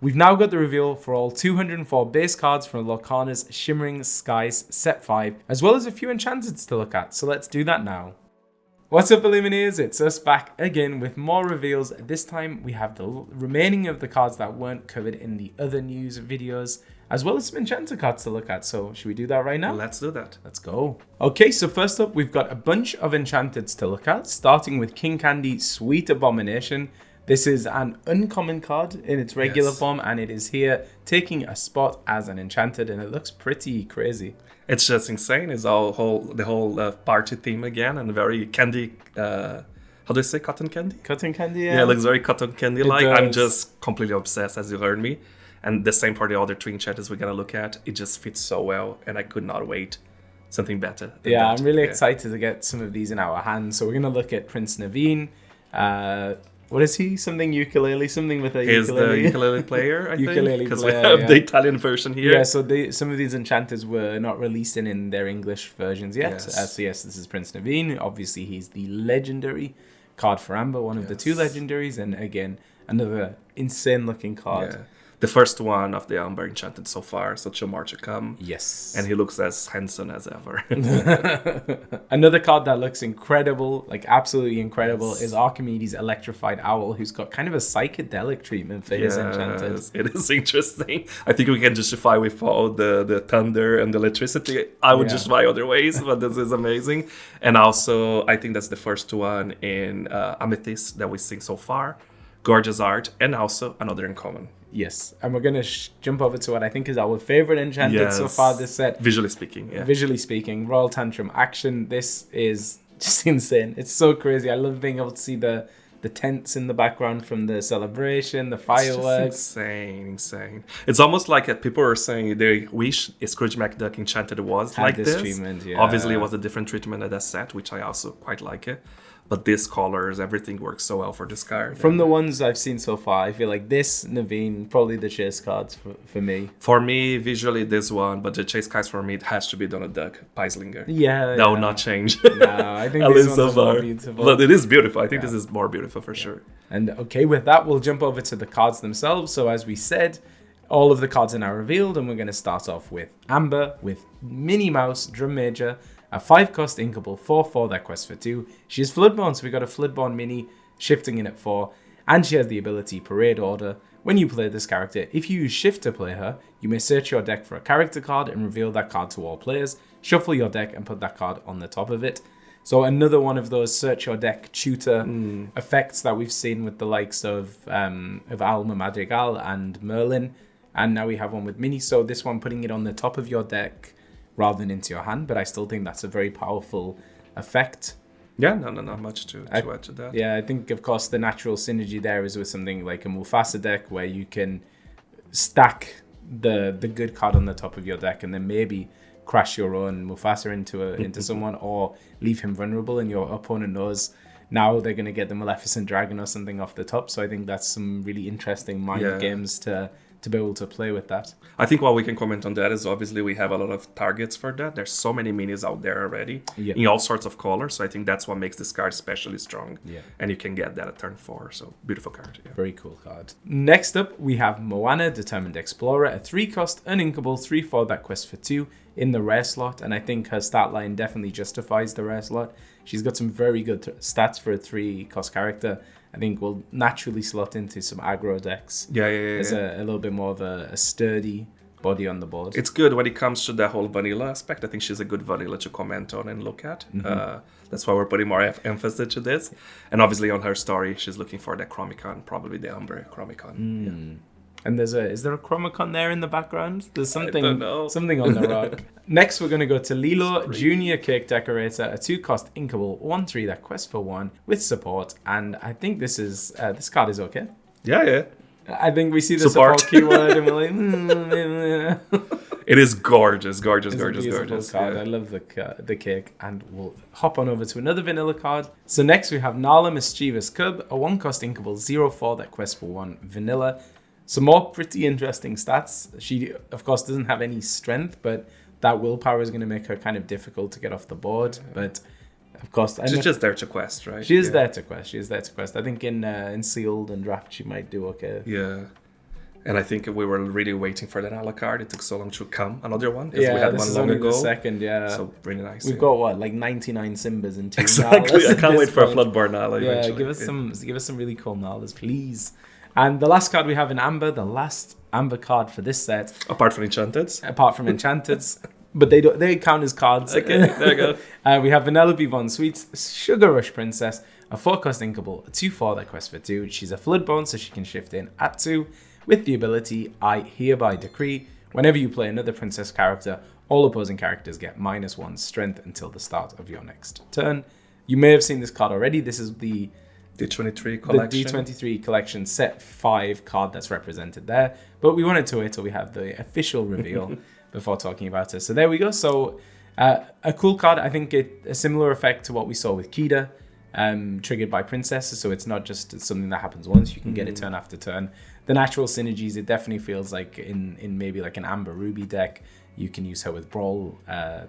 We've now got the reveal for all 204 base cards from Lorcana's Shimmering Skies Set 5, as well as a few Enchanteds to look at, so let's do that now. What's up, Illuminators? It's us back again with more reveals. This time we have the remaining of the cards that weren't covered in the other news videos, as well as some Enchanted cards to look at. So should we do that right now? Let's do that. Let's go. Okay, so first up, we've got a bunch of Enchanteds to look at, starting with King Candy Sweet Abomination. This is an uncommon card in its regular form, and it is here taking a spot as an Enchanted, and it looks pretty crazy. It's just insane. It's the whole party theme again, and very candy. How do you say cotton candy? Cotton candy, Yeah, it looks very cotton candy-like. I'm does. just completely obsessed, as you heard me. And the same for the other three Enchanteds we're gonna look at. It just fits so well, and I could not wait. Something better. Than Yeah, that. I'm really excited to get some of these in our hands. So we're going to look at Prince Naveen. What is he? Something ukulele? Something with a Is ukulele? the ukulele player, I Ukulele think? Because we player, have yeah. the Italian version here. Yeah, so some of these enchanters were not released in their English versions yet. Yes. So yes, this is Prince Naveen. Obviously, he's the legendary card for Amber, one of the two legendaries. And again, another insane-looking card. Yeah. The first one of the Amber Enchanted so far, such a more to come. Yes. And he looks as handsome as ever. Another card that looks incredible, like absolutely incredible, is Archimedes Electrified Owl, who's got kind of a psychedelic treatment for his Enchanted. It is interesting. I think we can justify with all the thunder and the electricity. I would justify other ways, but this is amazing. And also, I think that's the first one in Amethyst that we've seen so far. Gorgeous art, and also another uncommon. Yes, and we're going to jump over to what I think is our favorite Enchanted so far this set. Visually speaking, yeah. Visually speaking, Royal Tantrum Action. This is just insane. It's so crazy. I love being able to see the tents in the background from the celebration, the fireworks. It's just insane. It's almost like people were saying they wish Scrooge McDuck Enchanted was Had like this this. treatment, yeah. Obviously, it was a different treatment at that set, which I also quite like it. But these colors, everything works so well for this card. From the ones I've seen so far, I feel like this, Naveen, probably the chase cards for me. For me, visually, this one, but the chase cards for me, it has to be Donald Duck, Peislinger. Yeah. That will not change. No, I think At these least ones so are more far. beautiful. But it is beautiful. I think this is more beautiful for sure. And okay, with that, we'll jump over to the cards themselves. So as we said, all of the cards are now revealed, and we're going to start off with Amber, with Minnie Mouse, Drum Major, a 5-cost inkable 4/4 that quests for 2. She's Floodborn, so we got a Floodborn Mini shifting in at 4, and she has the ability Parade Order. When you play this character, if you use Shift to play her, you may search your deck for a character card and reveal that card to all players, shuffle your deck and put that card on the top of it. So another one of those search your deck tutor effects that we've seen with the likes of Alma Madrigal and Merlin, and now we have one with Minnie. So this one putting it on the top of your deck rather than into your hand, but I still think that's a very powerful effect. Yeah, no, not much to add to that. Yeah, I think, of course, the natural synergy there is with something like a Mufasa deck where you can stack the good card on the top of your deck and then maybe crash your own Mufasa into someone, or leave him vulnerable, and your opponent knows now they're going to get the Maleficent Dragon or something off the top. So I think that's some really interesting mind games to be able to play with that. I think what we can comment on that is obviously we have a lot of targets for that. There's so many minis out there already in all sorts of colors. So I think that's what makes this card especially strong. Yeah. And you can get that at turn 4. So beautiful card. Yeah. Very cool card. Next up, we have Moana, Determined Explorer, a 3-cost uninkable 3/4 that quests for 2 in the rare slot. And I think her stat line definitely justifies the rare slot. She's got some very good stats for a 3-cost character. I think will naturally slot into some aggro decks. Yeah. There's a little bit more of a sturdy body on the board. It's good when it comes to that whole vanilla aspect. I think she's a good vanilla to comment on and look at. That's why we're putting more emphasis to this. And obviously on her story, she's looking for that Chromicon, probably the Umber Chromicon. Yeah. And is there a Chromicon there in the background? There's something don't know. something on the rock. Next, we're going to go to Lilo, Junior Cake Decorator, a 2-cost inkable 1/3 that quests for 1 with support. And I think this card is okay. Yeah. I think we see the support keyword and we're like, It is gorgeous. It's a beautiful card. Yeah. I love the cake. And we'll hop on over to another vanilla card. So next we have Nala, Mischievous Cub, a 1-cost inkable 0/4 that quests for 1 vanilla. Some more pretty interesting stats. She, of course, doesn't have any strength, but that willpower is going to make her kind of difficult to get off the board. But, of course... She's just there to quest, right? She is there to quest. I think in Sealed and Draft, she might do okay. Yeah. And I think we were really waiting for that Ala card. It took so long to come. Another one. Because Yeah, we had this one is long only ago. the second, yeah. So really nice. We've got what, like 99 Simbas and 2 Exactly. Nalas I at can't this wait for a point. Floodborn Nala Yeah, eventually. give us some really cool Nalas, please. And the last card we have in Amber, the last Amber card for this set, Apart from Enchanted. apart from Enchanteds, but they count as cards. Okay, there you go. We have Vanellope Von Sweets, Sugar Rush Princess, a 4-cost Inkable, a 2/4 that quests for 2. She's a Floodborn, so she can shift in at 2 with the ability I hereby decree. Whenever you play another princess character, all opposing characters get -1 strength until the start of your next turn. You may have seen this card already. This is the D23 collection. The D23 collection set 5 card that's represented there. But we wanted to wait till we have the official reveal before talking about it. So there we go. So a cool card. I think a similar effect to what we saw with Kida, triggered by princesses. So it's not just something that happens once. You can get it turn after turn. The natural synergies, it definitely feels like in maybe like an Amber Ruby deck, you can use her with Brawl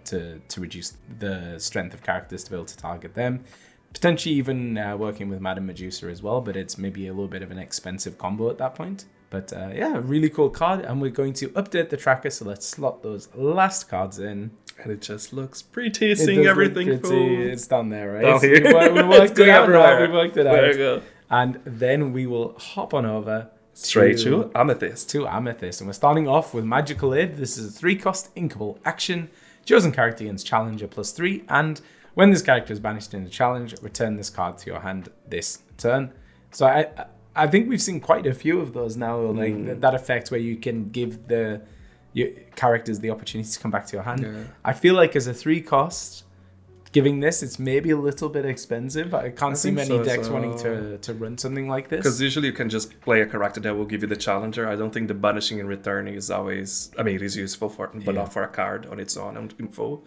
to reduce the strength of characters to be able to target them. Potentially even working with Madame Medusa as well, but it's maybe a little bit of an expensive combo at that point. But yeah, really cool card, and we're going to update the tracker, so let's slot those last cards in. And it just looks pretty, seeing everything full. It's down there, right? Down So here. we worked it out now, we everywhere. worked it out. There you go. And then we will hop on over Straight to Amethyst. to Amethyst. And we're starting off with Magical Aid. This is a 3-cost Inkable action. Chosen character gains Challenger +3. And when this character is banished in a challenge, return this card to your hand this turn. So I think we've seen quite a few of those now, like that effect where you can give your characters the opportunity to come back to your hand. Yeah. I feel like as a 3-cost, giving this, it's maybe a little bit expensive. I can't see many decks wanting to run something like this. Because usually you can just play a character that will give you the challenger. I don't think the banishing in return is always... I mean, it is useful, but not for a card on its own in full.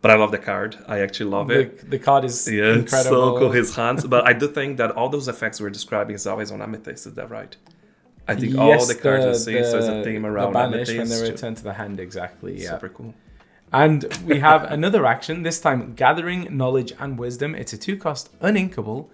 But I love the card. I actually love it. The card is It's incredible. so cool, his hands. But I do think that all those effects we're describing is always on Amethyst. Is that right? I think all the cards we see, so it's a theme around the banish Amethyst. when they return to the hand, exactly. Yeah. Super cool. And we have another action, this time Gathering Knowledge and Wisdom. It's a 2-cost uninkable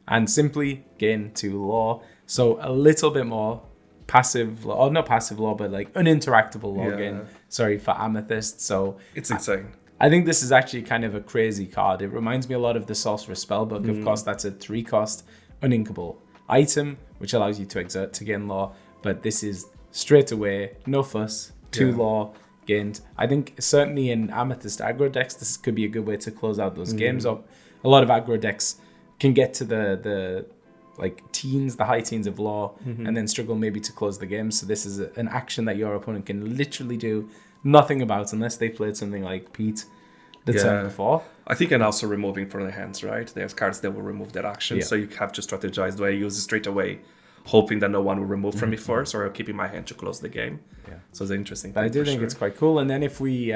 and simply gain 2 law. So a little bit more passive, or not passive law, but like uninteractable law gain. Sorry, for Amethyst. So It's insane. I think this is actually kind of a crazy card. It reminds me a lot of the Sorcerer's Spellbook. Of course, that's a 3-cost uninkable item, which allows you to exert to gain law. But this is straight away, no fuss, 2 law gained. I think certainly in Amethyst aggro decks, this could be a good way to close out those games up. A lot of aggro decks can get to the like teens, the high teens of law, and then struggle maybe to close the game. So this is an action that your opponent can literally do nothing about unless they played something like Pete the turn before. I think, and also removing from the hands, right? There's cards that will remove that action, so you have to strategize. Do I use it straight away, hoping that no one will remove from me first, or I'll keep in my hand to close the game? Yeah. So it's interesting. But I do think it's quite cool. And then if we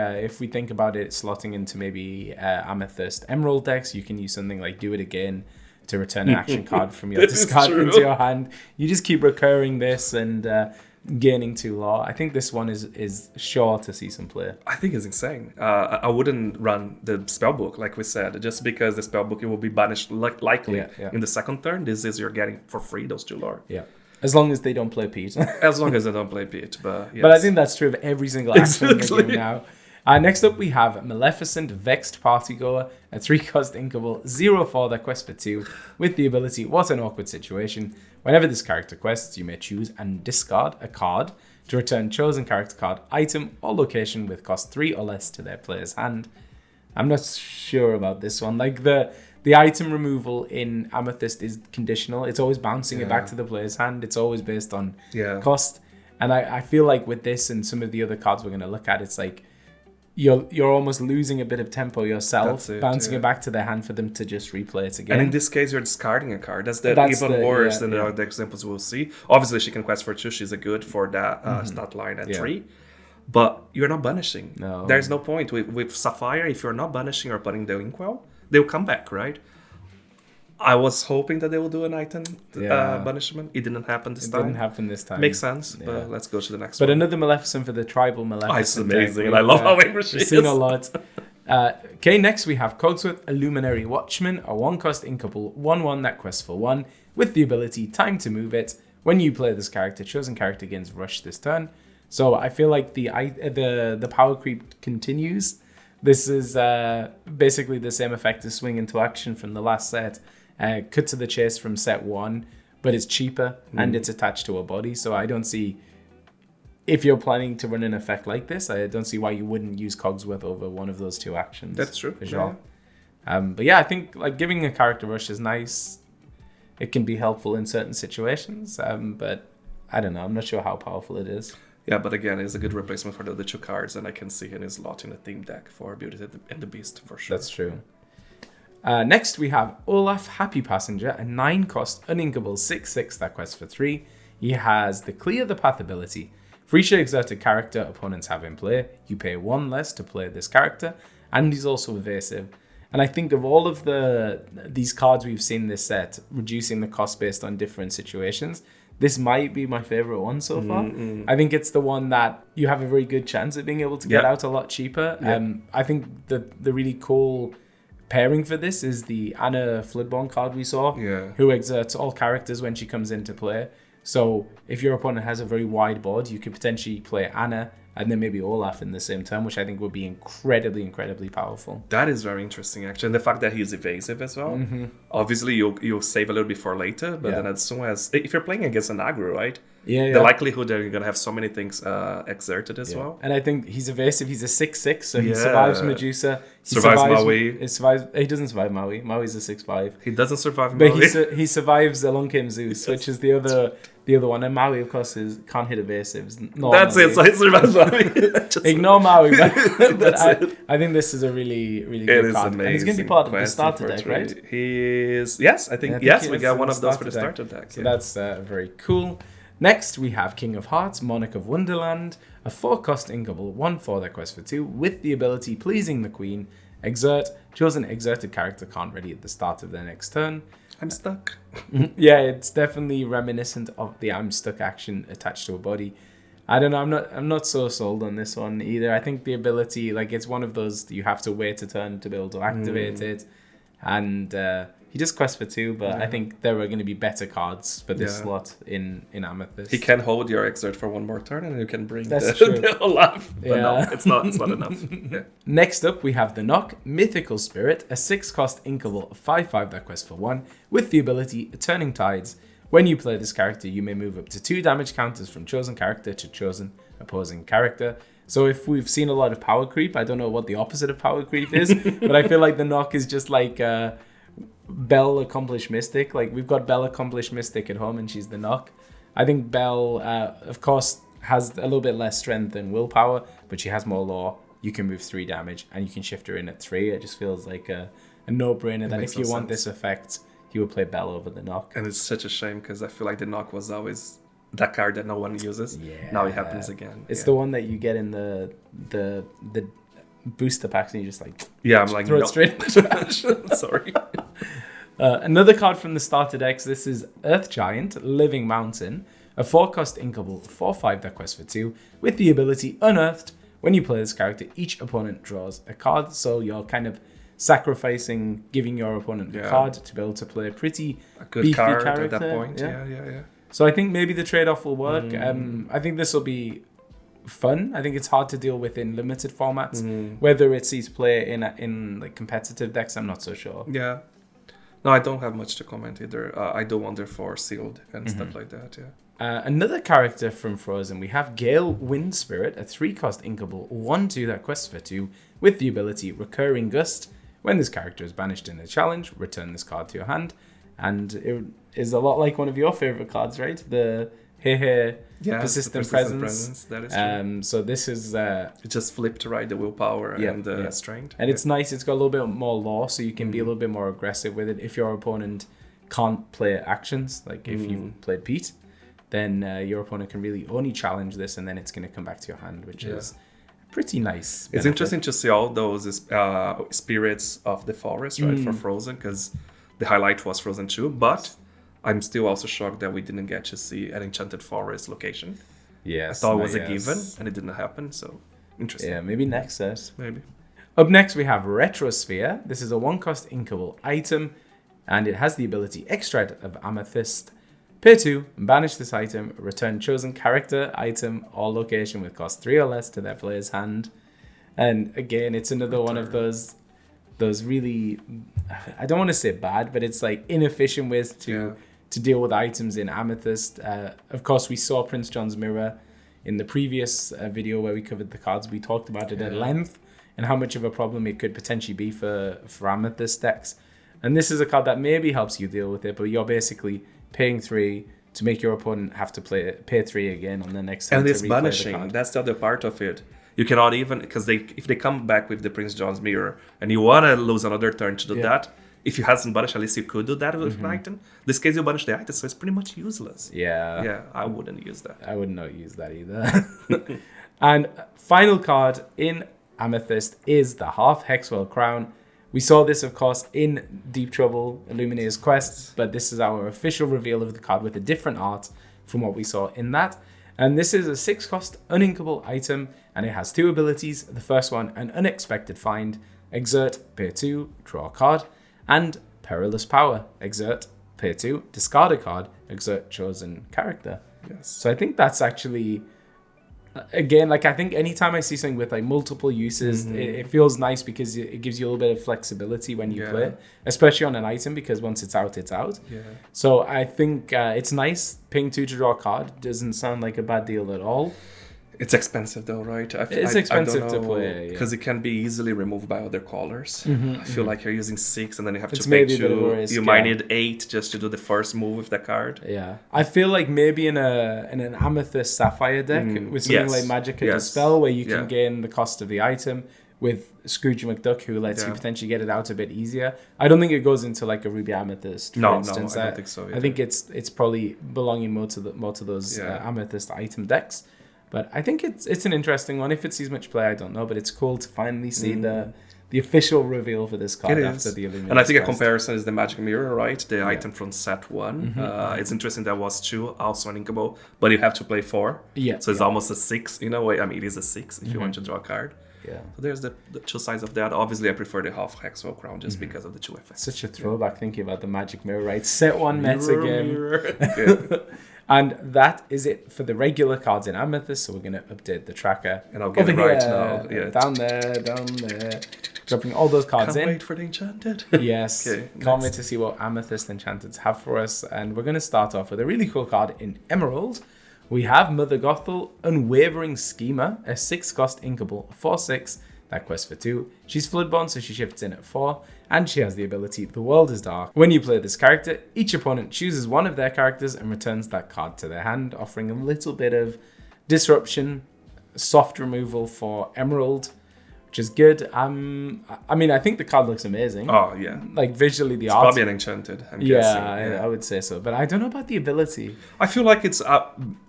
think about it slotting into maybe Amethyst Emerald decks, you can use something like Do It Again to return an action card from your discard into your hand. You just keep recurring this and gaining 2 law. I think this one is sure to see some play. I think it's insane. I wouldn't run the spellbook, like we said, just because the spellbook, it will be banished likely in the second turn. This is you're getting for free those 2 lore. Yeah. As long as they don't play Pete. As long as they don't play Pete. But, yes. But I think that's true of every single action in the game now. Next up, we have Maleficent Vexed Partygoer, a 3-cost inkable 0/4 that quests for 2 with the ability What an Awkward Situation. Whenever this character quests, you may choose and discard a card to return chosen character card, item, or location with cost 3 or less to their player's hand. I'm not sure about this one. Like the item removal in Amethyst is conditional. It's always bouncing it back to the player's hand. It's always based on cost. And I feel like with this and some of the other cards we're going to look at, it's like you're almost losing a bit of tempo yourself, bouncing it back to their hand for them to just replay it again. And in this case, you're discarding a card. That's even worse than the other examples we'll see. Obviously, she can quest for 2. She's a good for that stat line at 3. But you're not banishing. No. There's no point. With Sapphire, if you're not banishing or putting the Inkwell, they'll come back, right? I was hoping that they will do an item banishment. It didn't happen this time. It didn't happen this time. Makes sense, but let's go to the next one. one. But another Maleficent for the tribal Maleficent. Oh, it's amazing, and I love how angry she is. We've seen a lot. Okay, next we have Cogsworth Illuminary Watchman, a 1-cost inkable 1/1 that quests for 1 with the ability Time to Move It. When you play this character, chosen character gains rush this turn. So I feel like the power creep continues. This is basically the same effect as Swing into Action from the last set. Cut to the Chase from set 1, but it's cheaper and it's attached to a body. So I don't see, if you're planning to run an effect like this, I don't see why you wouldn't use Cogsworth over one of those two actions. That's true. For sure. But yeah, I think like giving a character rush is nice. It can be helpful in certain situations, but I don't know. I'm not sure how powerful it is. Yeah, but again, it's a good replacement for the other 2 cards, and I can see in his slot in the theme deck for Beauty and the Beast for sure. That's true. Next, we have Olaf, Happy Passenger, a 9-cost uninkable 6/6 that quests for 3. He has the Clear the Path ability. For each exerted character opponents have in play, you pay 1 less to play this character, and he's also evasive. And I think of all of these cards we've seen this set, reducing the cost based on different situations, this might be my favorite one so far. I think it's the one that you have a very good chance of being able to get out a lot cheaper. I think the really cool pairing for this is the Anna Floodborn card we saw, who exerts all characters when she comes into play. So if your opponent has a very wide board, you could potentially play Anna and then maybe Olaf in the same turn, which I think would be incredibly, incredibly powerful. That is very interesting, actually. And the fact that he's evasive as well. Obviously, you'll save a little bit for later, but then as soon as... If you're playing against an aggro, right? The likelihood that you're going to have so many things exerted as well. And I think he's evasive. He's a 6/6, so he survives Medusa. He survives Maui. He doesn't survive Maui. Maui's a 6/5. He doesn't survive Maui. Maui. But he survives Alunkim Zeus, which is the other one. And Maui, of course, can't hit evasives. That's it. So he survives Maui. Ignore Maui. But I think this is a really, really good card. Amazing. And he's going to be part of the starter deck, right? He is. Yes, I think we got one of those for the starter deck. So that's very cool. Next, we have King of Hearts, Monarch of Wonderland, a 4-cost inkable, 1/4 that quests for 2, with the ability Pleasing the Queen. Exert. Chosen exerted character can't ready at the start of their next turn. I'm stuck. Yeah, it's definitely reminiscent of the I'm stuck action attached to a body. I don't know. I'm not so sold on this one either. I think the ability, like, it's one of those you have to wait a turn to be able to activate it, and he just quests for 2. But I think there are going to be better cards for this slot in Amethyst. He can hold your exert for 1 more turn, and you can bring true. the Olaf. But no, it's not enough. Next up, we have the Knock, Mythical Spirit, a 6-cost inkable 5/5 that quests for 1, with the ability Turning Tides. When you play this character, you may move up to 2 damage counters from chosen character to chosen opposing character. So if we've seen a lot of power creep, I don't know what the opposite of power creep is, but I feel like the Knock is just like Belle Accomplished Mystic. Like, we've got Belle Accomplished Mystic at home and she's the Knock. I think Belle, of course, has a little bit less strength than willpower, but she has more lore. You can move 3 damage and you can shift her in at 3. It just feels like a no-brainer that if you want this effect, he would play Belle over the Knock. And it's such a shame because I feel like the Knock was always that card that no one uses. Now it happens again. It's the one that you get in the booster packs and you just like I'm like throw it straight in the trash. Sorry. Another card from the starter decks. This is Earth Giant, Living Mountain, a 4-cost inkable 4/5 that quests for 2, with the ability Unearthed. When you play this character, each opponent draws a card, so you're kind of sacrificing, giving your opponent a card to be able to play a pretty good beefy card character. at that point. Yeah. So I think maybe the trade-off will work. I think this will be fun. I think it's hard to deal with in limited formats. Whether it sees play in like competitive decks, I'm not so sure. Yeah. No, I don't have much to comment either. I do wonder for sealed and stuff like that. Another character from Frozen, we have Gale Wind Spirit, a 3-cost inkable 1/2 that quests for 2, with the ability Recurring Gust. When this character is banished in a challenge, return this card to your hand. And it is a lot like one of your favorite cards, right? The persistent presence. That is true. So this is it just flipped right, the willpower and the strength. And it's nice. It's got a little bit more lore, so you can be a little bit more aggressive with it. If your opponent can't play actions, like if you've played Pete, then your opponent can really only challenge this, and then it's going to come back to your hand, which is pretty nice. It's interesting to see all those spirits of the forest, right, for Frozen, because the highlight was Frozen 2, but I'm still also shocked that we didn't get to see an Enchanted Forest location. Yes. I thought it was a given, and it didn't happen, so interesting. Yeah, maybe next set. Maybe. Up next, we have Retrosphere. This is a 1-cost inkable item, and it has the ability Extract of Amethyst. Pay 2, banish this item, return chosen character, item, or location with cost 3 or less to their player's hand. And again, it's another one of those really, I don't want to say bad, but it's like inefficient ways to deal with items in Amethyst. Of course, we saw Prince John's Mirror in the previous video where we covered the cards. We talked about it at length and how much of a problem it could potentially be for Amethyst decks. And this is a card that maybe helps you deal with it, but you're basically paying 3 to make your opponent have to pay 3 again on the next turn. And it's banishing. That's the other part of it. You cannot even, because if they come back with the Prince John's Mirror and you want to lose another turn to do that, if you hasn't banished, at least you could do that with an item. This case, you banish the item, so it's pretty much useless. Yeah, I wouldn't use that. I would not use that either. And final card in Amethyst is the Half Hexwell Crown. We saw this, of course, in Deep Trouble, Illuminator's Quest, but this is our official reveal of the card with a different art from what we saw in that. And this is a 6-cost uninkable item, and it has 2 abilities. The first one, an unexpected find, exert, pay 2, draw a card, and Perilous Power, exert, pay 2, discard a card, exert chosen character. Yes. So I think that's actually, again, like I think anytime I see something with like multiple uses, it feels nice because it gives you a little bit of flexibility when you play it, especially on an item, because once it's out, it's out. Yeah. So I think it's nice. Paying 2 to draw a card doesn't sound like a bad deal at all. It's expensive though, right? It's expensive to play, because it can be easily removed by other colors. I feel like you're using 6 and then you have to maybe pay 2. Risk, you might need 8 just to do the first move with the card. Yeah, I feel like maybe in an Amethyst Sapphire deck with something like Magic Dispel, where you can gain the cost of the item with Scrooge McDuck, who lets you potentially get it out a bit easier. I don't think it goes into like a Ruby Amethyst, for instance. No, I don't think so either. I think it's probably belonging more to those Amethyst item decks. But I think it's an interesting one. If it sees much play, I don't know. But it's cool to finally see the official reveal for this card after the Illuminator's And I think Quest. a comparison is the Magic Mirror, right? The item from set 1. It's interesting that was 2, also uninkable, but you have to play 4. Yeah. So it's almost a 6 in a way. I mean, it is a 6 if you want to draw a card. Yeah. So there's the 2 sides of that. Obviously, I prefer the Half Hexwell Crown just because of the 2 effects. Such a throwback thinking about the Magic Mirror, right? Set 1 meta game. Mirror. And that is it for the regular cards in Amethyst. So we're going to update the tracker. And I'll get it right now. Yeah. Down there. Dropping all those cards Can't in. wait for the Enchanted. Yes. Okay, Can't wait to see what Amethyst Enchanteds have for us. And we're going to start off with a really cool card in Emerald. We have Mother Gothel, Unwavering Schemer, a 6-cost inkable, 4/6. That quest for 2. She's Floodborn, so she shifts in at 4, and she has the ability The World is Dark. When you play this character, each opponent chooses one of their characters and returns that card to their hand, offering a little bit of disruption, soft removal for Emerald, which is good. I mean, I think the card looks amazing. Oh, yeah. Like visually, the It's art. probably an Enchanted, I'm guessing. I would say so, but I don't know about the ability. I feel like it's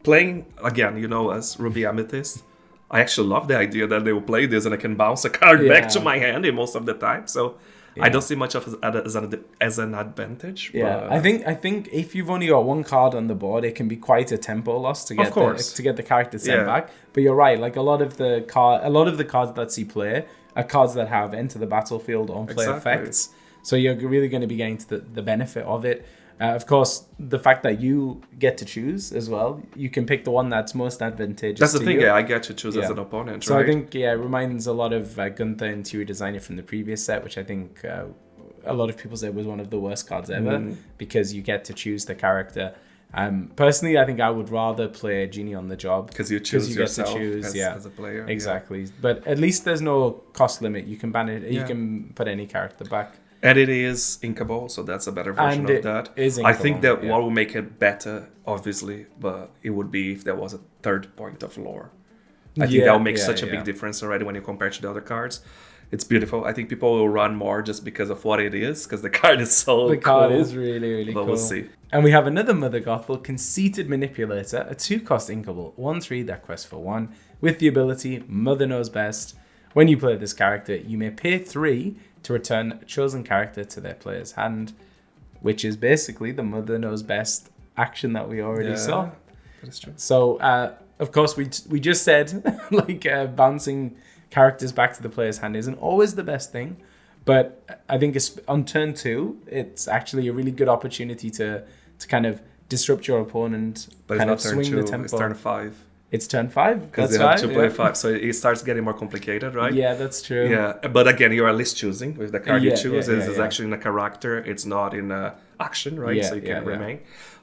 playing, again, as Ruby Amethyst. I actually love the idea that they will play this and I can bounce a card back to my hand in most of the time. So I don't see much of it as an advantage. Yeah, but I think if you've only got one card on the board, it can be quite a tempo loss to get the character sent back. But you're right, like a lot of the cards that see play are cards that have enter the battlefield on play effects. So you're really going to be getting to the benefit of it. Of course, the fact that you get to choose as well, you can pick the one that's most advantageous. That's the thing, you. I get to choose as an opponent, so right? I think, it reminds a lot of Gunther Interior Designer from the previous set, which I think a lot of people said was one of the worst cards ever, because you get to choose the character. Personally, I think I would rather play Genie on the Job. Because you choose yourself as a player. Exactly. Yeah. But at least there's no cost limit. You can ban it. You can put any character back. And it is inkable, so that's a better version of that. I think that what will make it better, obviously, but it would be if there was a third point of lore. I think that will make such a big difference already when you compare to the other cards. It's beautiful. I think people will run more just because of what it is, because the card is so cool. The card is really, really cool. But we'll see. And we have another Mother Gothel, Conceited Manipulator, a 2-cost inkable, 1/3 that quest for 1, with the ability Mother Knows Best. When you play this character, you may pay 3 to return a chosen character to their player's hand, which is basically the Mother Knows Best action that we already saw. That is true. So, of course, we just said bouncing characters back to the player's hand isn't always the best thing, but I think on turn 2, it's actually a really good opportunity to kind of disrupt your opponent, But kind of it's not turn swing the 2, tempo. it's turn 5. It's turn 5? Because That's they have right. to play 5, so it starts getting more complicated, right? Yeah, that's true. Yeah, but again, you are at least choosing. With the card you Yeah, choose, yeah, is yeah. actually in a character, it's not in a action, right? Yeah, So you can yeah. remain.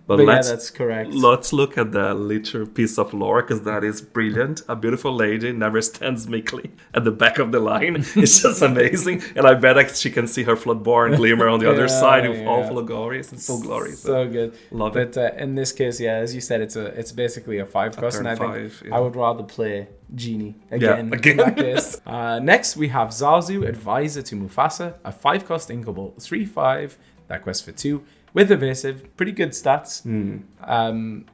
But yeah, that's correct. Let's look at the little piece of lore, because that is brilliant. A beautiful lady never stands meekly at the back of the line. It's just amazing. And I bet she can see her Floodborn glimmer on the other side with all full glories and full glory. So good. Love it. But in this case, yeah, as you said, it's basically a 5 cost, and I think 5, I would rather play Genie again. again. In that case. Next, we have Zazu, Advisor to Mufasa, a 5 cost inkable, 3/5. That quests for 2. With evasive, pretty good stats.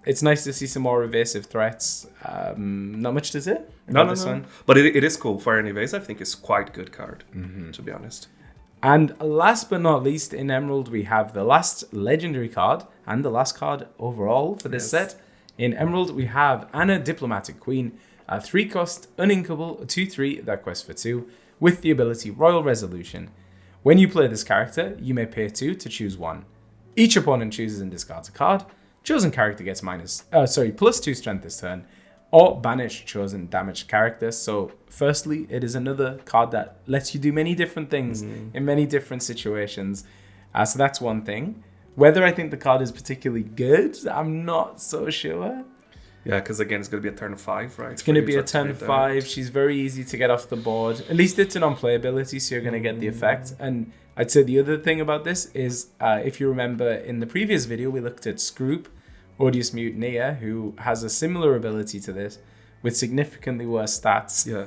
It's nice to see some more evasive threats. Not much to say about this one. But it is cool. Fire and Evasive, I think, is quite good card, to be honest. And last but not least, in Emerald, we have the last legendary card and the last card overall for this set. In Emerald, we have Anna, Diplomatic Queen, a 3 cost, uninkable, 2/3, that quests for 2, with the ability Royal Resolution. When you play this character, you may pay 2 to choose 1. Each opponent chooses and discards a card. Chosen character gets +2 strength this turn, or banish chosen damaged character. So, firstly, it is another card that lets you do many different things in many different situations. So that's one thing. Whether I think the card is particularly good, I'm not so sure. Yeah, because again, it's going to be a turn 5, right? It's going to be a turn 5. She's very easy to get off the board. At least it's an on-playability, so you're going to get the effect. And I'd say the other thing about this is, if you remember in the previous video, we looked at Scroop, Odious Mutineer, who has a similar ability to this with significantly worse stats. Yeah.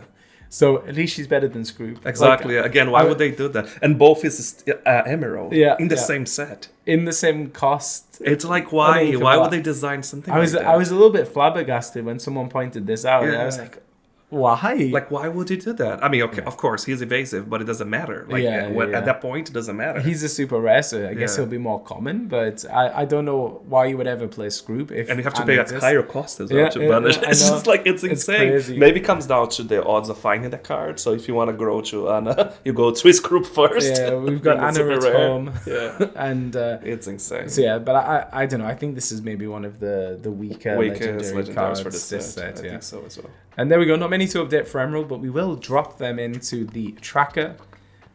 So at least she's better than Scroop. Exactly. Again, why would they do that? And both is Emerald in the same set. In the same cost. It's like, why? Why would they design something like that? I was a little bit flabbergasted when someone pointed this out. Yeah. I was like, why? Like, why would you do that? I mean, okay, of course, he's evasive, but it doesn't matter. Like, at that point, it doesn't matter. He's a super rare, so I guess he'll be more common, but I don't know why you would ever play Scroop. And you have to pay a higher cost as well to banish. It's just like, it's insane. Crazy. Maybe it comes down to the odds of finding the card. So if you want to grow to Anna, you go to his group first. Yeah, we've got Anna at home. Yeah. And it's insane. So yeah, but I don't know. I think this is maybe one of the weaker legendary cards for this set. I think so as well. And there we go. Not many to update for Emerald, but we will drop them into the tracker.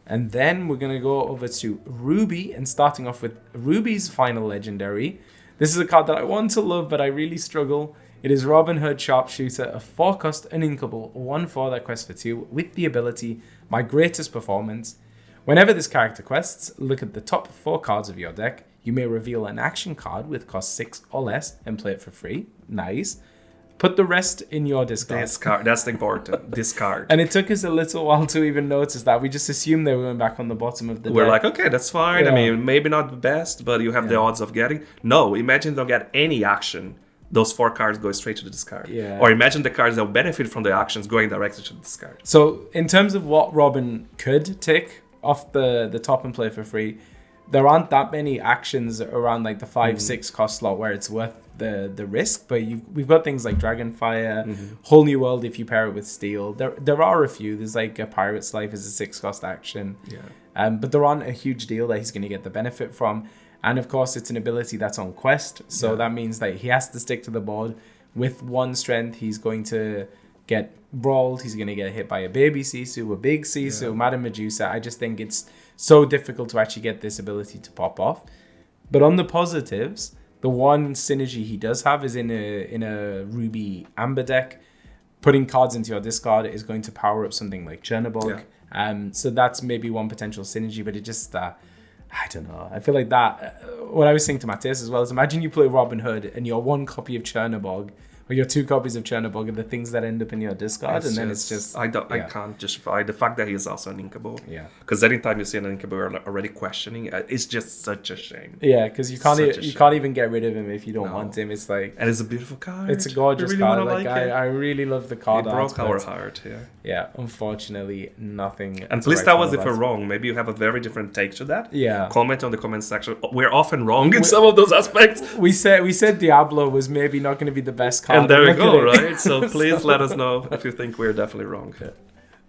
And then we're going to go over to Ruby, and starting off with Ruby's final legendary. This is a card that I want to love, but I really struggle. It is Robin Hood Sharpshooter, a 4 cost uninkable, 1/4 that quests for 2, with the ability My Greatest Performance. Whenever this character quests, look at the top 4 cards of your deck. You may reveal an action card with cost 6 or less and play it for free. Nice. Put the rest in your discard. That's important. Discard. And it took us a little while to even notice that. We just assumed they were going back on the bottom of the deck. We're like, okay, that's fine. Yeah. I mean, maybe not the best, but you have the odds of getting. No, imagine they don't get any action. Those 4 cards go straight to the discard. Yeah. Or imagine the cards that will benefit from the actions going directly to the discard. So in terms of what Robin could take off the top and play for free, there aren't that many actions around like the 5-6 cost slot where it's worth the risk, but we've got things like Dragonfire, Whole New World if you pair it with Steel. There are a few. There's like a Pirate's Life as a 6 cost action. Yeah. But there aren't a huge deal that he's going to get the benefit from. And of course, it's an ability that's on quest, so that means that he has to stick to the board with 1 strength. He's going to get brawled. He's going to get hit by a baby Sisu, a big Sisu, Madame Medusa. I just think it's so difficult to actually get this ability to pop off. But on the positives, the one synergy he does have is in a Ruby Amber deck. Putting cards into your discard is going to power up something like Chernobog. So that's maybe one potential synergy, but it just I don't know. I feel like that. What I was saying to Matthias as well is, imagine you play Robin Hood and your 1 copy of Chernobog, or your 2 copies of Chernobog, are the things that end up in your discard, then it's just. I can't justify the fact that he is also an inkable. Yeah. Because anytime you see an inkable, you're already questioning. It's just such a shame. Yeah, because you can't even get rid of him if you don't want him. It's like. And it's a beautiful card. It's a gorgeous card. Like I really love the card. It broke our heart. Yeah. Unfortunately, nothing. And please tell us if we're wrong. Maybe you have a very different take to that. Yeah. Comment on the comment section. We're often wrong in some of those aspects. We said Diablo was maybe not going to be the best card. And there we go, right? So please let us know if you think we're definitely wrong.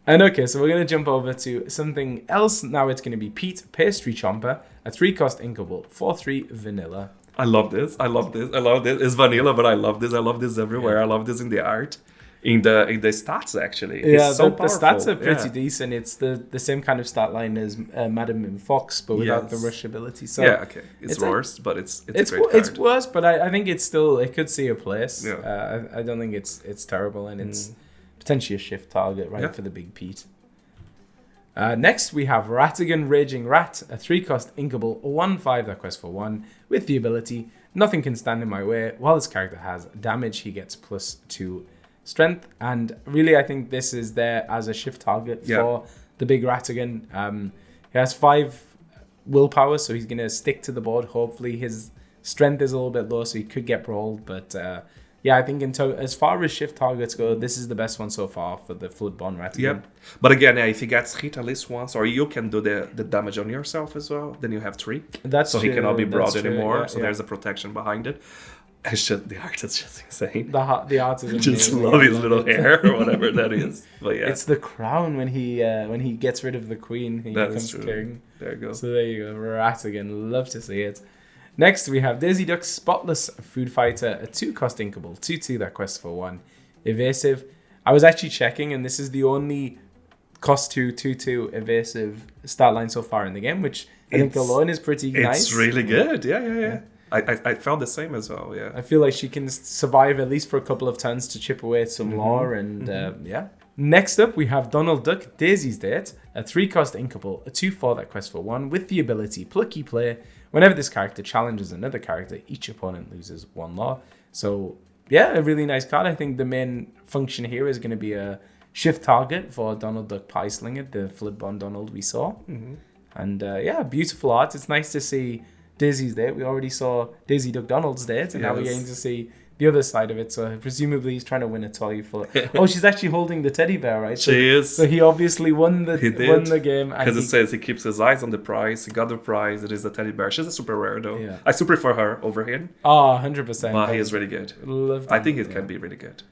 And okay, so we're going to jump over to something else. Now it's going to be Pete Pastry Chomper, a 3 cost inkable, 4/3 vanilla. I love this. I love this. I love this. It's vanilla, but I love this. I love this everywhere. I love this in the art, in the stats actually. Yeah, It's so the stats are powerful. pretty decent. It's the same kind of stat line as Madam and Fox, but without the rush ability. So yeah, okay, it's worse, but it's a great card. It's worse, but I think it's still, it could see a place. Yeah. I don't think it's terrible, and it's potentially a shift target for the big Pete. Next, we have Ratigan Raging Rat, a 3-cost inkable, a 1/5 that quests for 1, with the ability, nothing can stand in my way. While this character has damage, he gets +2 strength. And really, I think this is there as a shift target for the big Ratigan. He has 5 willpower, so he's going to stick to the board. Hopefully, his strength is a little bit low, so he could get brawled. But I think as far as shift targets go, this is the best one so far for the Floodborn Ratigan. Yep. But again, if he gets hit at least once, or you can do the damage on yourself as well, then you have 3. That's so true. He cannot be brought anymore. Yeah, so there's a protection behind it. It's just, the art is just insane. The art is amazing. Just love his little hair or whatever that is. But yeah, it's the crown when he gets rid of the queen. He becomes king. There you go. So there you go, Ratigan. Love to see it. Next, we have Daisy Duck Spotless Food Fighter, a 2-cost inkable, 2/2 that quests for 1. Evasive. I was actually checking, and this is the only cost 2/2 evasive stat line so far in the game, which I think alone is pretty nice. It's really good. Yeah. I felt the same as well. Yeah. I feel like she can survive at least for a couple of turns to chip away at some lore, and Next up, we have Donald Duck Daisy's Date, a 3-cost inkable, a 2/4 that quests for 1, with the ability Plucky Play. Whenever this character challenges another character, each opponent loses 1 lore. So, a really nice card. I think the main function here is going to be a shift target for Donald Duck Pie Slinger, the Floodborn Donald we saw. And beautiful art. It's nice to see Daisy's Date. We already saw Daisy Duck Donald's Date, and now we're getting to see the other side of it. So presumably he's trying to win a toy for. Oh, she's actually holding the teddy bear, right? So, she is. So he obviously won the game. Because it says he keeps his eyes on the prize. He got the prize. It is a teddy bear. She's a super rare though. Yeah. I super prefer her over him. Oh, 100%. But he is really good. I think it can be really good.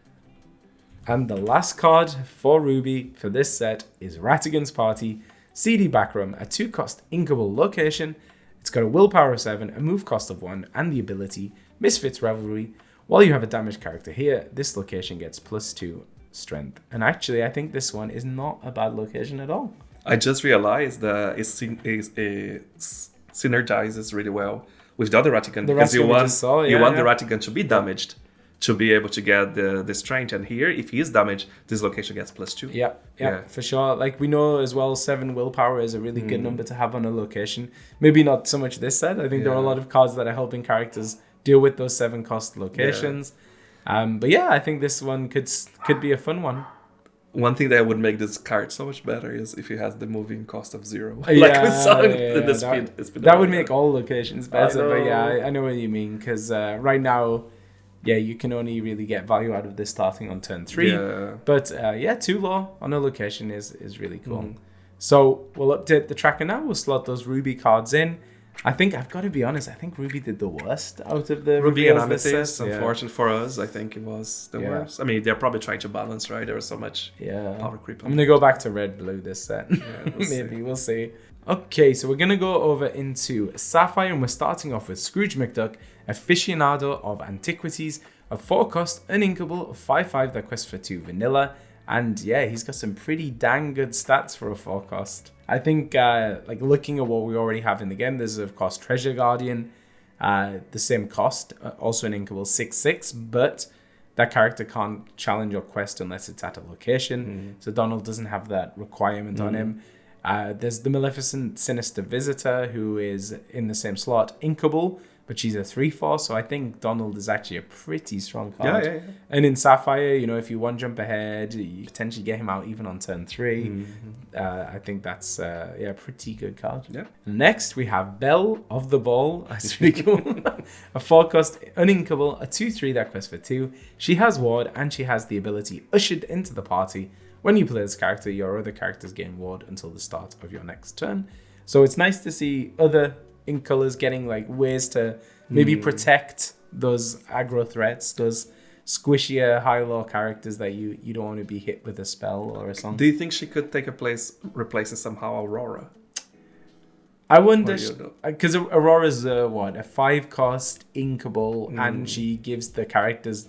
And the last card for Ruby for this set is Ratigan's Party, CD Backroom, a 2-cost inkable location. It's got a willpower of 7, a move cost of 1, and the ability Misfits Revelry. While you have a damaged character here, this location gets +2 strength. And actually, I think this one is not a bad location at all. I just realized that it synergizes really well with the other Ratigan, because you want the Ratigan to be damaged to be able to get the strength. And here, if he is damaged, this location gets +2. Yeah, for sure. Like we know as well, 7 willpower is a really good number to have on a location. Maybe not so much this set. I think there are a lot of cards that are helping characters deal with those 7-cost locations. I think this one could be a fun one. One thing that would make this card so much better is if it has the moving cost of 0. Like we saw in the speed. That would make all locations better. But I know what you mean, because right now, you can only really get value out of this starting on turn 3. Yeah. But 2 lore on a location is really cool. So we'll update the tracker now. We'll slot those Ruby cards in. I think, I've got to be honest, I think Ruby did the worst out of the Ruby and Amethyst. Unfortunate for us, I think it was the worst. I mean, they're probably trying to balance, right? There was so much power creep. I'm going to go back to red-blue this set. We'll see. Okay, so we're going to go over into Sapphire, and we're starting off with Scrooge McDuck, aficionado of antiquities, a 4-cost, uninkable, 5/5 that quests for 2 vanilla. And he's got some pretty dang good stats for a 4-cost. I think, looking at what we already have in the game, there's of course Treasure Guardian, the same cost, also an inkable 6/6, but that character can't challenge your quest unless it's at a location. So Donald doesn't have that requirement on him. There's the Maleficent Sinister Visitor, who is in the same slot, inkable, but she's a 3/4, so I think Donald is actually a pretty strong card. Yeah. And in Sapphire, if you one jump ahead, you potentially get him out even on turn 3. I think that's a pretty good card. Yeah. Next, we have Belle of the Ball. That's really cool. A 4-cost, uninkable, a 2/3 that quests for 2. She has Ward, and she has the ability Ushered into the Party. When you play this character, your other characters gain Ward until the start of your next turn. So it's nice to see other ink colors getting ways to maybe protect those aggro threats, those squishier high lore characters that you don't want to be hit with a spell or something. Do you think she could take a place replacing somehow Aurora? I wonder, Or you don't? because Aurora's a 5-cost inkable, and she gives the characters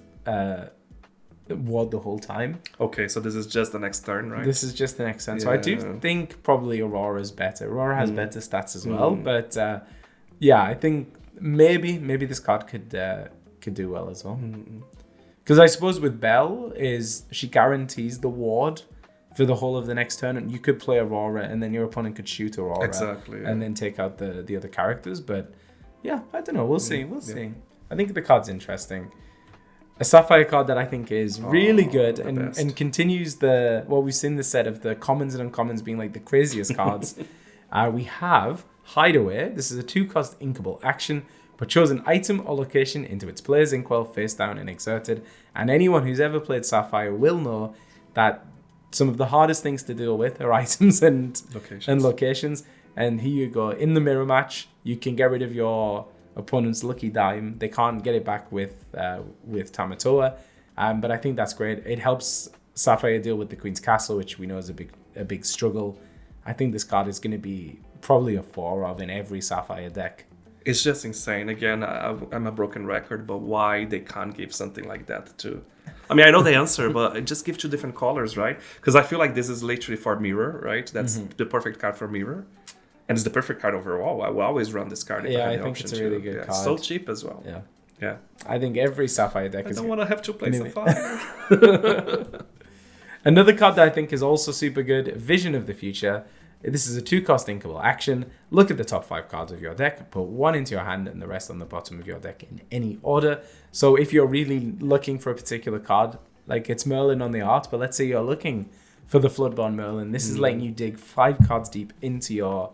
ward the whole time. Okay, so this is just the next turn, right? This is just the next turn. So I do think probably Aurora's better. Aurora has better stats as well, but yeah, I think maybe this card could do well as well. Because I suppose with Belle is she guarantees the ward for the whole of the next turn, and you could play Aurora, and then your opponent could shoot Aurora, Exactly, yeah. and then take out the other characters. But yeah, I don't know. We'll see. We'll see. I think the card's interesting. A Sapphire card that I think is really good and continues what we've seen the set of the commons and uncommons being like the craziest cards. We have Hideaway. This is a 2-cost inkable action. Put chosen item or location into its player's inkwell face down and exerted. And anyone who's ever played Sapphire will know that some of the hardest things to deal with are items and locations. And here you go. In the mirror match, you can get rid of your opponent's lucky dime. They can't get it back with Tamatoa, but I think that's great. It helps Sapphire deal with the Queen's Castle, which we know is a big struggle. I think this card is going to be probably a 4 of in every Sapphire deck. It's just insane. Again, I'm a broken record, but why they can't give something like that too? I mean, I know the answer, but just give 2 different colors, right? Because I feel like this is literally for mirror, right? That's the perfect card for mirror. And it's the perfect card overall. I will always run this card if I have the option to. Yeah, I think it's a really good card. So cheap as well. Yeah. I think every Sapphire deck I don't want to have to play Sapphire. Another card that I think is also super good, Vision of the Future. This is a 2-cost inkable action. Look at the top 5 cards of your deck, put 1 into your hand and the rest on the bottom of your deck in any order. So if you're really looking for a particular card, like it's Merlin on the art, but let's say you're looking for the Floodborn Merlin, this is letting you dig 5 cards deep into your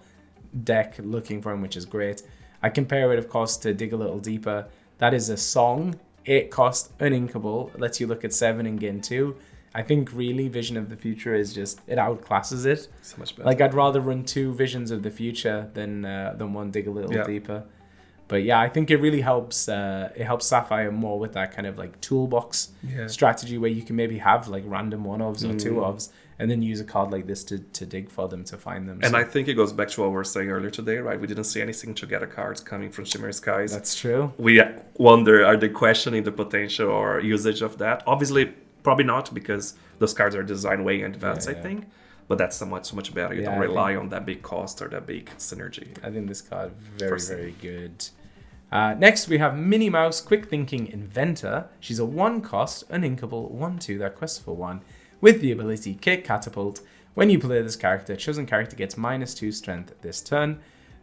deck looking for him, which is great. I compare it, of course, to Dig a Little Deeper. That is a song, 8-cost, uninkable, lets you look at 7 and gain 2. I think really Vision of the Future is just, it outclasses it. So much better. Like I'd rather run 2 Visions of the Future than 1 Dig a Little Deeper. But yeah, I think it really helps. It helps Sapphire more with that kind of like toolbox strategy where you can maybe have like random 1-ofs or 2-ofs, and then use a card like this to dig for them, to find them. And I think it goes back to what we were saying earlier today, right? We didn't see anything together cards coming from Shimmering Skies. That's true. We wonder, are they questioning the potential or usage of that? Obviously, probably not, because those cards are designed way in advance, I think. But that's so much better. You don't rely on that big cost or that big synergy. I think this card very good. Next, we have Minnie Mouse, Quick Thinking Inventor. She's a 1-cost, uninkable 1/2 that quests for 1 with the ability Kick Catapult. When you play this character, chosen character gets -2 strength this turn.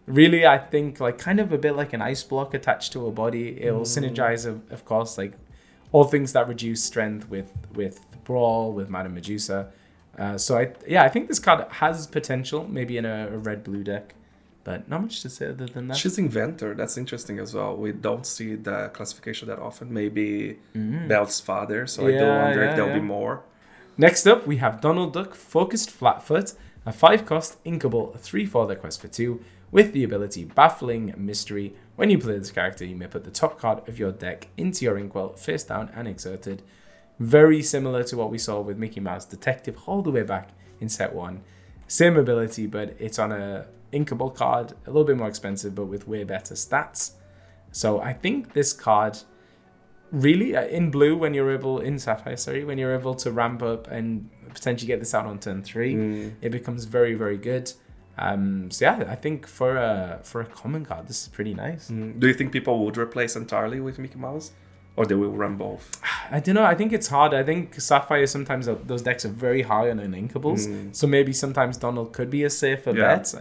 Really, I think like kind of a bit like an ice block attached to a body. It will synergize, of course, like all things that reduce strength with Brawl, with Madame Medusa. So I think this card has potential, maybe in a red-blue deck. But not much to say other than that. She's Inventor. That's interesting as well. We don't see the classification that often. Maybe Belle's father. So I do wonder if there'll be more. Next up, we have Donald Duck, Focused Flatfoot, a 5-cost inkable 3/4 that quests for 2 with the ability Baffling Mystery. When you play this character, you may put the top card of your deck into your inkwell, face down and exerted. Very similar to what we saw with Mickey Mouse Detective all the way back in set 1. Same ability, but it's on a inkable card, a little bit more expensive, but with way better stats. So I think this card really, in blue, when you're able, in Sapphire, when you're able to ramp up and potentially get this out on turn 3, it becomes very, very good. So yeah, I think for a common card, this is pretty nice. Do you think people would replace entirely with Mickey Mouse? Or they will run both? I don't know. I think it's hard. I think Sapphire, sometimes those decks are very high on inkables. So maybe sometimes Donald could be a safer bet.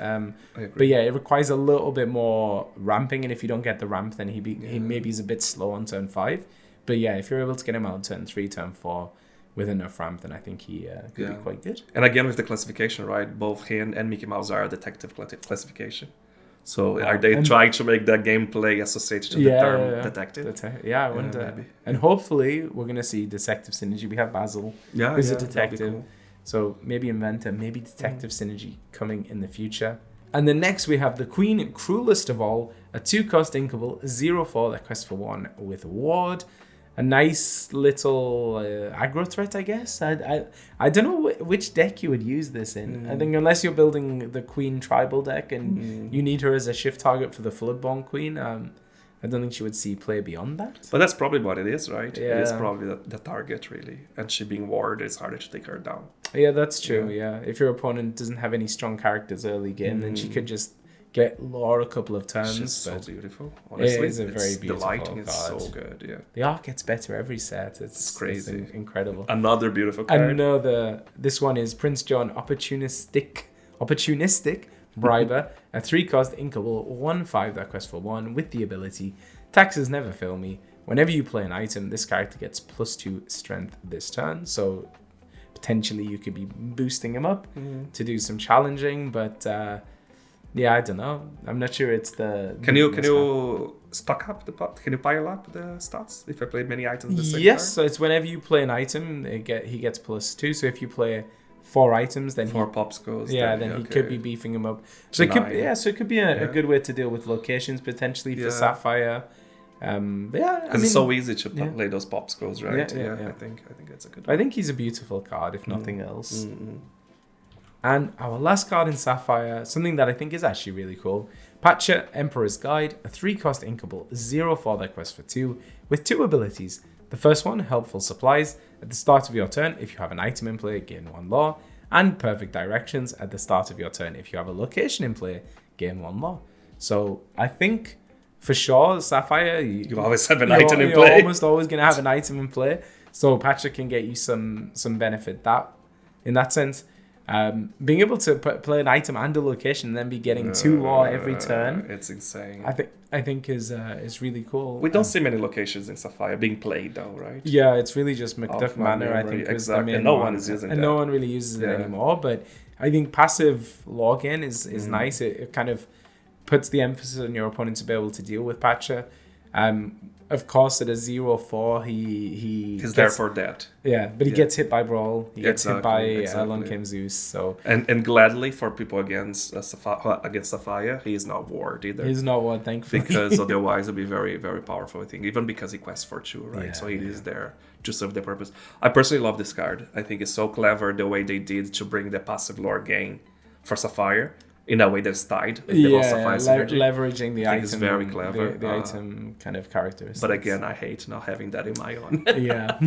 But yeah, it requires a little bit more ramping. And if you don't get the ramp, then he maybe is a bit slow on turn 5. But yeah, if you're able to get him out on turn 3, turn 4 with enough ramp, then I think he could be quite good. And again, with the classification, right? Both him and Mickey Mouse are a detective classification. So are they trying to make that gameplay associated to the term detective? I wonder. Maybe. And hopefully we're going to see detective synergy. We have Basil, who's a detective. Cool. So maybe Inventor, maybe detective synergy coming in the future. And then next we have the Queen, Cruelest of All, a 2-cost inkable 0/4 that quests for 1 with Ward. a nice little aggro threat, I guess. I don't know which deck you would use this in. I think unless you're building the Queen tribal deck and you need her as a shift target for the Floodborn Queen, I don't think she would see play beyond that. But that's probably what it is, right? Yeah. It is probably the target, really. And she being ward, it's harder to take her down. Yeah, that's true, yeah. If your opponent doesn't have any strong characters early game, then she could just get lore a couple of turns. She's so but beautiful. Honestly, it is a very beautiful the lighting card. is so good, yeah. The art gets better every set. It's crazy. It's incredible. Another beautiful card. This one is Prince John Opportunistic Briber, a 3-cost inkable 1/5 that quests for 1 with the ability Taxes Never Fail Me. Whenever you play an item, this character gets +2 strength this turn. So potentially you could be boosting him up to do some challenging, but yeah, I don't know. I'm not sure it's the... Can you stock up the pot? Can you pile up the stats if I play many items the same Yes, turn? so it's whenever you play an item, he gets +2. So if you play 4 items, then 4 pops goes. then he could be beefing him up. So it could be a good way to deal with locations potentially for Sapphire. Because it's so easy to play those pops goes, right? Yeah. I think that's a good one. I think he's a beautiful card, if nothing else. And our last card in Sapphire, something that I think is actually really cool. Patcha Emperor's Guide, a 3-cost inkable 0/4 that quests for 2 with 2 abilities. The first one, Helpful Supplies. At the start of your turn, if you have an item in play, gain 1 law. And Perfect Directions. At the start of your turn, if you have a location in play, gain 1 law. So I think for sure, Sapphire, you always have an item in play. You're almost always going to have an item in play. So Patcha can get you some benefit in that sense. Being able to play an item and a location and then be getting 2 law every turn, it's insane. I think is really cool. We don't see many locations in Sapphire being played though, right? Yeah, it's really just Macduff Manor. I think was the main and no one is using and that. no one really uses it anymore. But I think passive law gain is nice. It kind of puts the emphasis on your opponent to be able to deal with Patcha. Of course, at a 0/4, he's there for that. Yeah, but he gets hit by Brawl. He gets hit by Lorcana Zeus. So and gladly for people against Sapphire, he is not ward either. He's not ward, thankfully, because otherwise it'd be very, very powerful. I think even because he quests for 2, right? So he is there to serve the purpose. I personally love this card. I think it's so clever the way they did to bring the passive lore gain for Sapphire. In a way that's tied. Leveraging the item. It's very clever. The item kind of characteristics. But again, I hate not having that in my own. Yeah.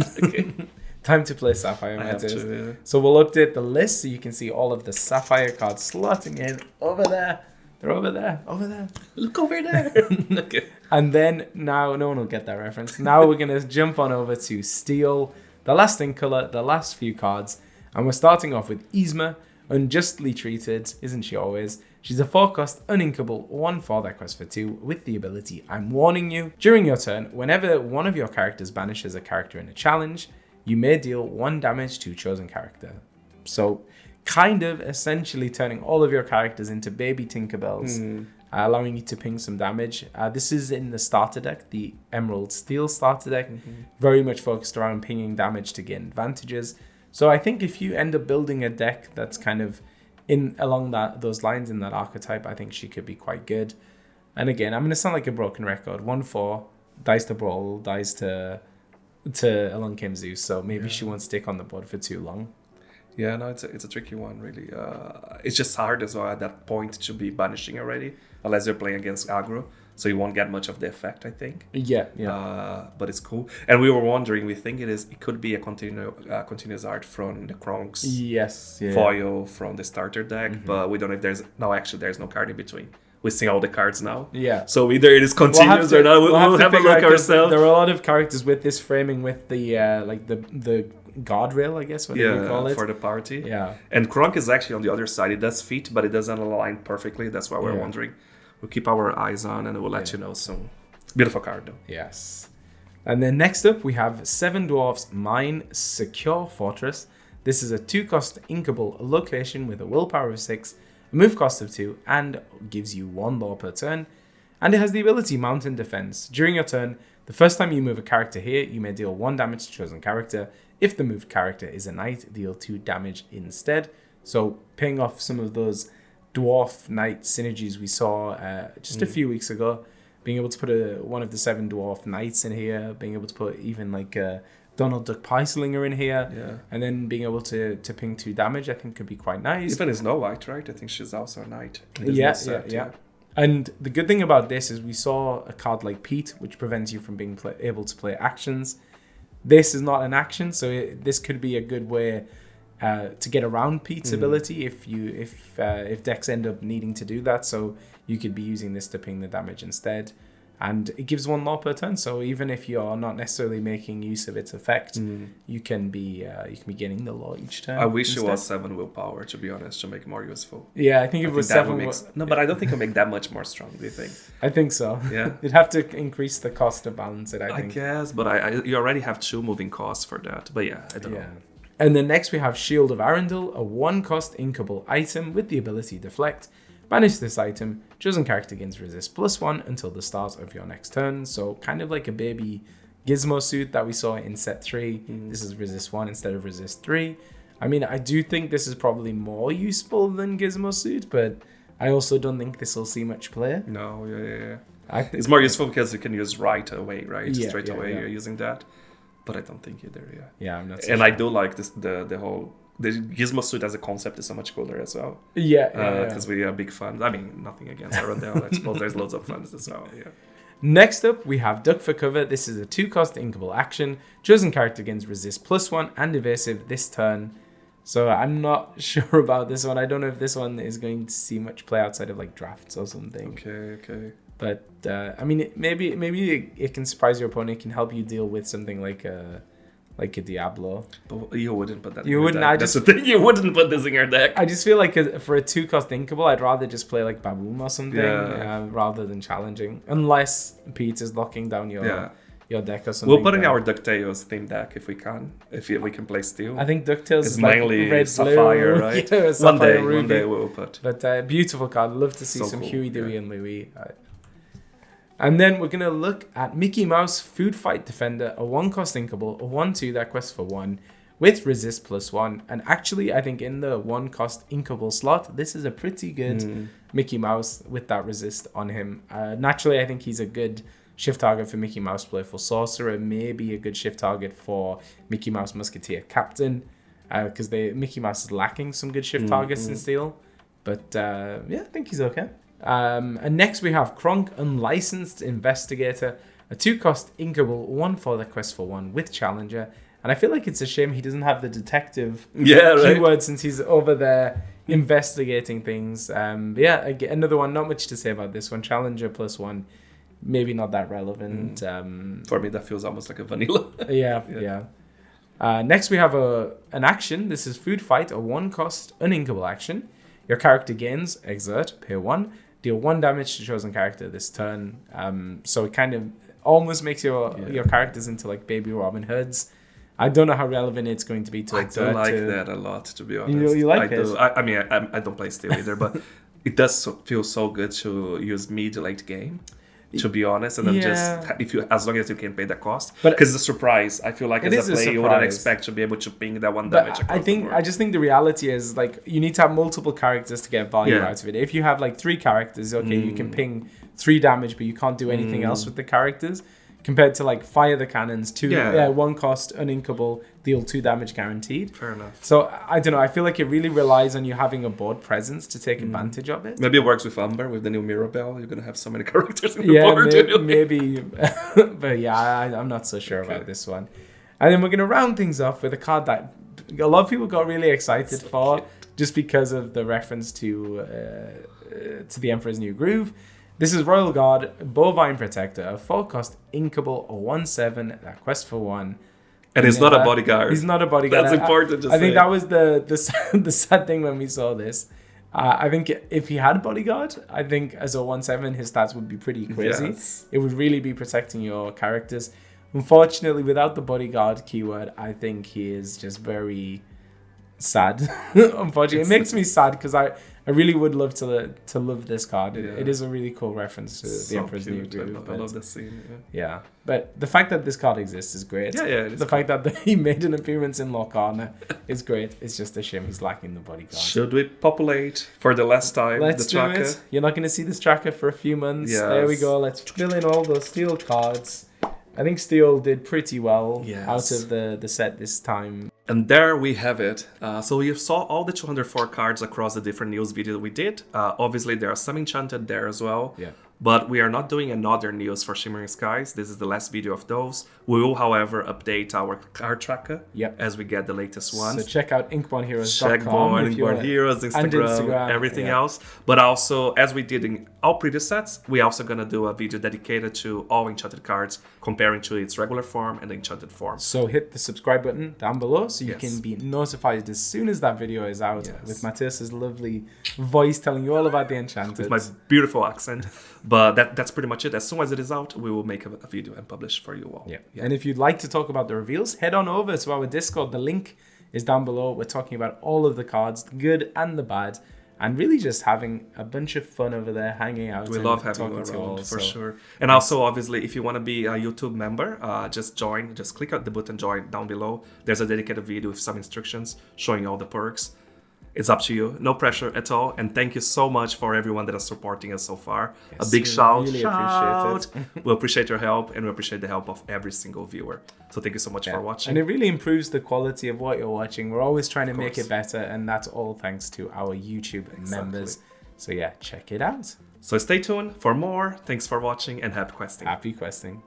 Time to play Sapphire. I have to, So we'll update the list so you can see all of the Sapphire cards slotting in over there. They're over there. Over there. Look over there. Okay. And then now, no one will get that reference. Now we're going to jump on over to Steel, the last in color, the last few cards. And we're starting off with Yzma. Unjustly Treated, isn't she always? She's a 4-cost uninkable 1/4 that quests for 2 with the ability I'm Warning You. During your turn, whenever one of your characters banishes a character in a challenge, you may deal 1 damage to a chosen character. So kind of essentially turning all of your characters into baby Tinkerbells, allowing you to ping some damage. This is in the starter deck, the Emerald Steel starter deck, very much focused around pinging damage to gain advantages. So I think if you end up building a deck that's kind of along those lines in that archetype, I think she could be quite good. And again, I'm going to sound like a broken record. 1/4, dies to Brawl, dies to Lorcana Zeus. So maybe she won't stick on the board for too long. Yeah, no, it's a tricky one, really. It's just hard as well at that point to be banishing already, unless you're playing against aggro. So you won't get much of the effect, I think. Yeah. But it's cool. And we were wondering, we think it could be a continuous art from the Kronk's foil from the starter deck, but we don't know if there's no card in between. We see all the cards now. Yeah. So either it is continuous or not. We'll have a look ourselves. There are a lot of characters with this framing with the the guardrail, I guess, whatever you call it. For the party. Yeah. And Kronk is actually on the other side. It does fit, but it doesn't align perfectly. That's why we're wondering. We'll keep our eyes on and we'll let you know soon. Beautiful card though. Yes. And then next up we have 7 Dwarfs Mine Secure Fortress. This is a 2-cost inkable location with a willpower of 6, a move cost of 2, and gives you 1 law per turn. And it has the ability Mountain Defense. During your turn, the first time you move a character here, you may deal 1 damage to chosen character. If the moved character is a knight, deal 2 damage instead. So paying off some of those Dwarf Knight synergies we saw just a few weeks ago. being able to put one of the 7 dwarf knights in here, being able to put even like a Donald Duck Pieslinger in here, and then being able to ping 2 damage, I think could be quite nice. Even Snow White, right? I think she's also a knight. Yeah. And the good thing about this is we saw a card like Pete, which prevents you from being able to play actions. This is not an action, so this could be a good way to get around Pete's ability if decks end up needing to do that. So you could be using this to ping the damage instead. And it gives 1 law per turn, so even if you're not necessarily making use of its effect, you can be gaining the law each turn. I wish it was 7 willpower, to be honest, to make it more useful. Yeah, I think if it was 7... No, but I don't think it'll make that much more strong, do you think? I think so. Yeah. You'd have to increase the cost to balance it, I think. I guess, but you already have 2 moving costs for that. But yeah, I don't know. And then next we have Shield of Arundel, a 1-cost inkable item with the ability Deflect. Banish this item, chosen character gains resist +1 until the start of your next turn. So kind of like a baby Gizmo suit that we saw in set 3. This is resist 1 instead of resist 3. I mean, I do think this is probably more useful than Gizmo suit, but I also don't think this will see much play. No, yeah. It's more useful because you can use right away, right? Straight away you're using that. But I don't think either, Yeah, I'm not so And sure. I do like this the whole... The Gizmo suit as a concept is so much cooler as well. Yeah. Because we are big fans. I mean, nothing against Arundel. I suppose there's loads of fans as well. Yeah. Next up, we have Duck for Cover. This is a 2-cost inkable action. Chosen character gains resist +1 and evasive this turn. So I'm not sure about this one. I don't know if this one is going to see much play outside of like drafts or something. Okay. But I mean, maybe it can surprise your opponent. It can help you deal with something like a Diablo. But you wouldn't put that you in wouldn't, your deck. That's the thing. You wouldn't put this in your deck. I just feel like for a 2-cost inkable, I'd rather just play like Baboom or something rather than challenging. Unless Pete is locking down your deck or something. We'll put in our DuckTales theme deck if we can. If we can play Steel. I think DuckTales is mainly like red, Sapphire, blue. right? Yeah, Sapphire, one day we'll put. But beautiful card. Love to see So some cool, Huey, Dewey, and Louie. And then we're going to look at Mickey Mouse Food Fight Defender, a 1-cost inkable, a 1/2 that quests for 1 with resist +1. And actually, I think in the 1-cost inkable slot, this is a pretty good Mickey Mouse with that resist on him. Naturally, I think he's a good shift target for Mickey Mouse Playful Sorcerer, maybe a good shift target for Mickey Mouse Musketeer Captain, because Mickey Mouse is lacking some good shift targets in Steel. But I think he's okay. And next we have Kronk, Unlicensed Investigator, a 2-cost inkable, 1/4 that quests for 1 with Challenger. And I feel like it's a shame he doesn't have the detective keyword since he's over there investigating things. Another one, not much to say about this one. Challenger +1, maybe not that relevant. For me, that feels almost like a vanilla. Next we have an action. This is Food Fight, a 1-cost uninkable action. Your character gains Exert, pay 1. Deal 1 damage to chosen character this turn. So it kind of almost makes your characters into like baby Robin Hoods. I don't know how relevant it's going to be to Exert. I do like that a lot, to be honest. You like it? I mean, I don't play Steel either, but it does feel so good to use mid late game. To be honest, and then as long as you can pay the cost, because it's a surprise. I feel like as a player, you wouldn't expect to be able to ping that 1 damage. I just think the reality is like you need to have multiple characters to get value out of it. If you have like 3 characters, you can ping 3 damage, but you can't do anything else with the characters. Compared to like Fire the Cannons, 1-cost uninkable, deal 2 damage guaranteed. Fair enough. So I don't know. I feel like it really relies on you having a board presence to take advantage of it. Maybe it works with Umber with the new Mirabelle. You're gonna have so many characters in the board. Maybe. But I'm not so sure about this one. And then we're gonna round things off with a card that a lot of people got really excited for, just because of the reference to the Emperor's New Groove. This is Royal Guard, Bovine Protector, a 4-cost inkable, a 1/7 that quests for 1. And he's not a bodyguard. He's not a bodyguard. That's important to say. I think that was the sad thing when we saw this. I think if he had bodyguard, I think as a 1/7, his stats would be pretty crazy. Yes. It would really be protecting your characters. Unfortunately, without the bodyguard keyword, I think he is just very sad. Unfortunately, it It's- makes me sad because I really would love to love this card. It Yeah. is a really cool reference to the So Emperor's New cute. Groove. I love but- the scene. Yeah, but the fact that this card exists is great. Yeah, yeah, it is The fact that he made an appearance in Lorcana is great. It's just a shame he's lacking the bodyguard. Should we populate for the last time Let's the do tracker? it. You're not going to see this tracker for a few months. There we Yes. go. Let's fill in all those steel cards. I think steel did pretty well Yes. out of the set this time. And there we have it. So you saw all the 204 cards across the different news videos we did. Obviously, there are some enchanted there as well. Yeah. But we are not doing another news for Shimmering Skies. This is the last video of those. We will, however, update our card tracker Yep. as we get the latest ones. So check out inkbornheroes.com. Check Born, if you're- Inkborn Heroes, and Instagram, everything yeah. else. But also, as we did in all previous sets, we also gonna do a video dedicated to all enchanted cards, comparing to its regular form and the enchanted form. So hit the subscribe button down below so you Yes. can be notified as soon as that video is out Yes. with Matthias's lovely voice telling you all about the Enchanted. With my beautiful accent. But that's pretty much it. As soon as it is out, we will make a video and publish for you all. Yeah. And if you'd like to talk about the reveals, head on over to our Discord. The link is down below. We're talking about all of the cards, the good and the bad, and really just having a bunch of fun over there, hanging out. We and love having you talking to you all, around, for so- sure. And also, obviously, if you want to be a YouTube member, just join. Just click out the button join down below. There's a dedicated video with some instructions showing all the perks. It's up to you. No pressure at all. And thank you so much for everyone that is supporting us so far. Yes, a big we shout. really shout. appreciate We appreciate your help and we appreciate the help of every single viewer. So thank you so much Yeah. for watching. And it really improves the quality of what you're watching. We're always trying to make course. it better, and that's all thanks to our YouTube members. So yeah, check it out. So stay tuned for more. Thanks for watching and happy questing. Happy questing.